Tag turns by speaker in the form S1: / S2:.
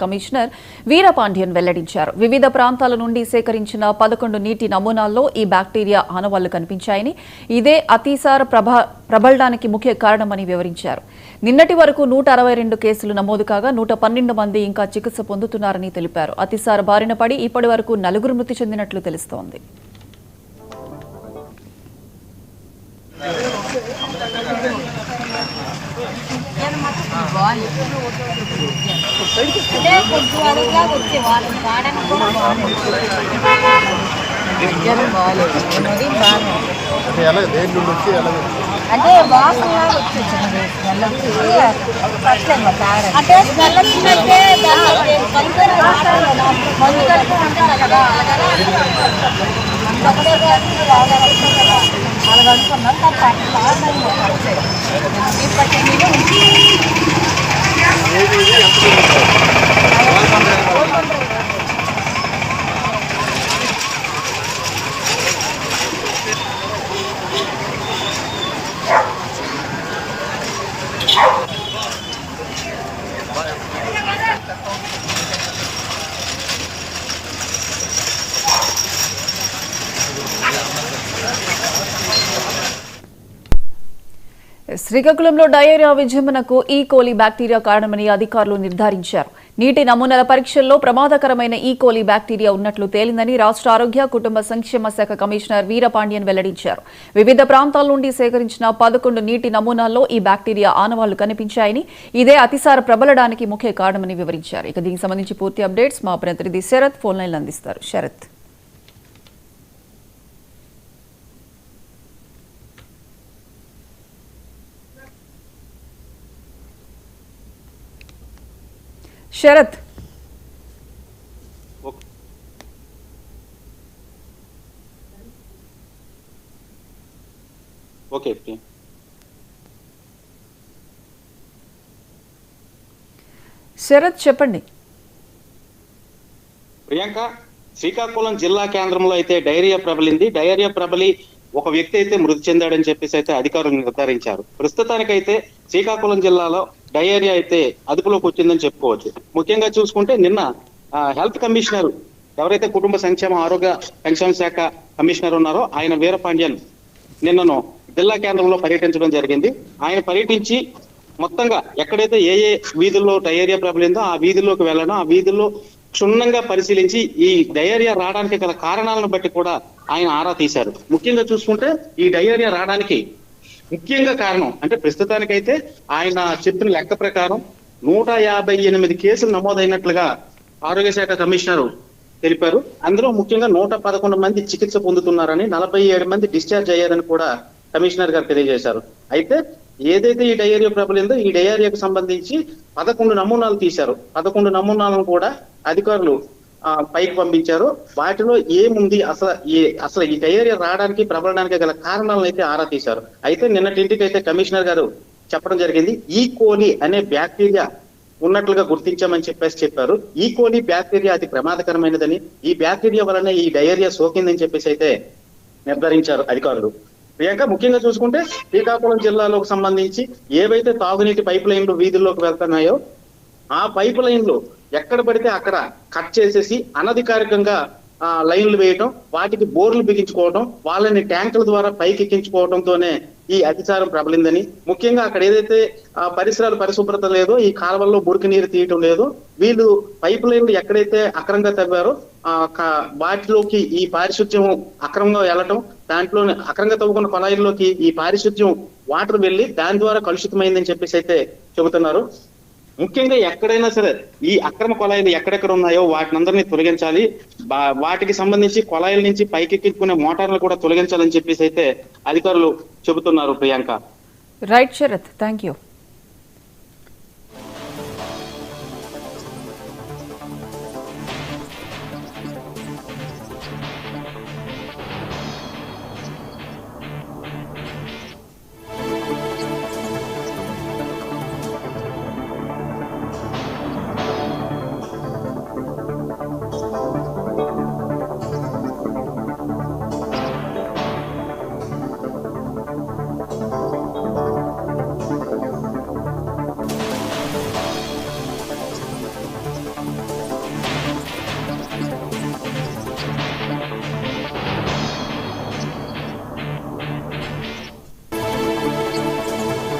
S1: Commissioner Veerapandian వెల్లడించారు. వివిధ ప్రాంతాల నుండి సేకరించిన 11 నీటి నమూనాల్లో ఈ బ్యాక్టీరియా ఆనవాళ్లు కనిపించాయని, ఇదే అతిసార ప్రబలడానికి ముఖ్య కారణమని వివరించారు. నిన్నటి వరకు 162 కేసులు నమోదు కాగా 112 మంది ఇంకా చికిత్స పొందుతున్నారని తెలిపారు. అతిసార బారిన పడి ఇప్పటి వరకు 4 మృతి చెందినట్లు తెలుస్తోంది.
S2: అంటే వాసనలాగా వచ్చేసింది. అంటే మందు కలుపుకుంటారు కదా, అలా కలుపుకున్నాం.
S1: శ్రీకాకుళంలో డయేరియా విజృంభణకు ఈ కోలి బ్యాక్టీరియా కారణమని అధికారులు నిర్ధారించారు. నీటి నమూనాల పరీక్షల్లో ప్రమాదకరమైన ఈ కోలి బ్యాక్టీరియా ఉన్నట్లు తేలిందని రాష్ట్ర ఆరోగ్య కుటుంబ సంక్షేమ శాఖ కమిషనర్ వీరపాండ్యన్ వెల్లడించారు. వివిధ ప్రాంతాల నుండి సేకరించిన 11 నీటి నమూనాల్లో ఈ బ్యాక్టీరియా ఆనవాళ్లు కనిపించాయని, ఇదే అతిసార ప్రబలడానికి ముఖ్య కారణమని వివరించారు. ఇక దీనికి సంబంధించి పూర్తి అప్డేట్స్ మా ప్రతినిధి శరత్ ఫోన్ లైన్లో అందిస్తారు. శరత్, శరత్
S3: ఓకే
S1: శరత్ చెప్పండి.
S3: ప్రియాంక, శ్రీకాకుళం జిల్లా కేంద్రంలో అయితే డయేరియా ప్రబలింది. డయేరియా ప్రబలి ఒక వ్యక్తి అయితే మృతి చెందాడని చెప్పేసి అయితే అధికారులు నిర్ధారించారు. ప్రస్తుతానికైతే శ్రీకాకుళం జిల్లాలో డయేరియా అయితే అదుపులోకి వచ్చిందని చెప్పుకోవచ్చు. ముఖ్యంగా చూసుకుంటే నిన్న హెల్త్ కమిషనర్, ఎవరైతే కుటుంబ సంక్షేమ ఆరోగ్య సంక్షేమ శాఖ కమిషనర్ ఉన్నారో ఆయన వీరపాండ్యన్ నిన్నను జిల్లా కేంద్రంలో పర్యటించడం జరిగింది. ఆయన పర్యటించి మొత్తంగా ఎక్కడైతే ఏ వీధుల్లో డయేరియా ప్రబలిందో ఆ వీధుల్లోకి వెళ్ళడం, ఆ వీధుల్లో క్షుణ్ణంగా పరిశీలించి ఈ డయేరియా రావడానికి గల కారణాలను బట్టి కూడా ఆయన ఆరా తీశారు. ముఖ్యంగా చూసుకుంటే ఈ డయేరియా రావడానికి ముఖ్యంగా కారణం అంటే ప్రస్తుతానికైతే ఆయన చెప్పిన లెక్క ప్రకారం 158 కేసులు నమోదైనట్లుగా ఆరోగ్య శాఖ కమిషనర్ తెలిపారు. అందులో ముఖ్యంగా 111 మంది చికిత్స పొందుతున్నారని, 47 మంది డిశ్చార్జ్ అయ్యారని కూడా కమిషనర్ గారు తెలియజేశారు. అయితే ఏదైతే ఈ డయేరియా ప్రబలిందో ఈ డయేరియాకు సంబంధించి 11 నమూనాలు తీశారు. 11 నమూనాలను కూడా అధికారులు పైకి పంపించారు. వాటిలో ఏముంది, అసలు ఈ డయేరియా రావడానికి ప్రబలడానికి గల కారణాలను అయితే ఆరా తీశారు. అయితే నిన్నటింటికి అయితే కమిషనర్ గారు చెప్పడం జరిగింది, ఈ కోలి అనే బ్యాక్టీరియా ఉన్నట్లుగా గుర్తించామని చెప్పారు. ఈ కోలి బ్యాక్టీరియా అతి ప్రమాదకరమైనదని, ఈ బ్యాక్టీరియా వలన ఈ డయేరియా సోకిందని చెప్పేసి అయితే నిర్ధారించారు అధికారులు. ప్రియాంక, ముఖ్యంగా చూసుకుంటే శ్రీకాకుళం జిల్లాలోకి సంబంధించి ఏవైతే తాగునీటి పైప్ లైన్లు వీధుల్లోకి వెళ్తున్నాయో ఆ పైప్ లైన్లు ఎక్కడ పడితే అక్కడ కట్ చేసేసి అనధికారికంగా లైన్లు వేయటం, వాటికి బోర్లు బిగించుకోవడం, వాళ్ళని ట్యాంకుల ద్వారా పైకి ఎక్కించుకోవడంతోనే ఈ అతిసారం ప్రబలిందని, ముఖ్యంగా అక్కడ ఏదైతే పరిసరాలు పరిశుభ్రత లేదో, ఈ కాలువల్లో మురికి నీరు తీయటం లేదు, వీళ్ళు పైప్ లైన్లు ఎక్కడైతే అక్రమంగా తవ్వారో వాటిలోకి ఈ పారిశుద్ధ్యం అక్రమంగా వెళ్ళటం, దాంట్లోనే అక్రమంగా తవ్వుకున్న కొలాయిల్లోకి ఈ పారిశుద్ధ్యం వాటర్ వెళ్ళి దాని ద్వారా కలుషితమైందని చెప్పేసి అయితే చెబుతున్నారు. ముఖ్యంగా ఎక్కడైనా సరే ఈ అక్రమ కొలాయిలు ఎక్కడెక్కడ ఉన్నాయో వాటిని అందరినీ తొలగించాలి, వాటికి సంబంధించి కొలాయిల నుంచి పైకెక్కించుకునే మోటార్లు కూడా తొలగించాలని చెప్పేసి అయితే అధికారులు చెబుతున్నారు. Priyanka,
S1: right Sharath, thank you.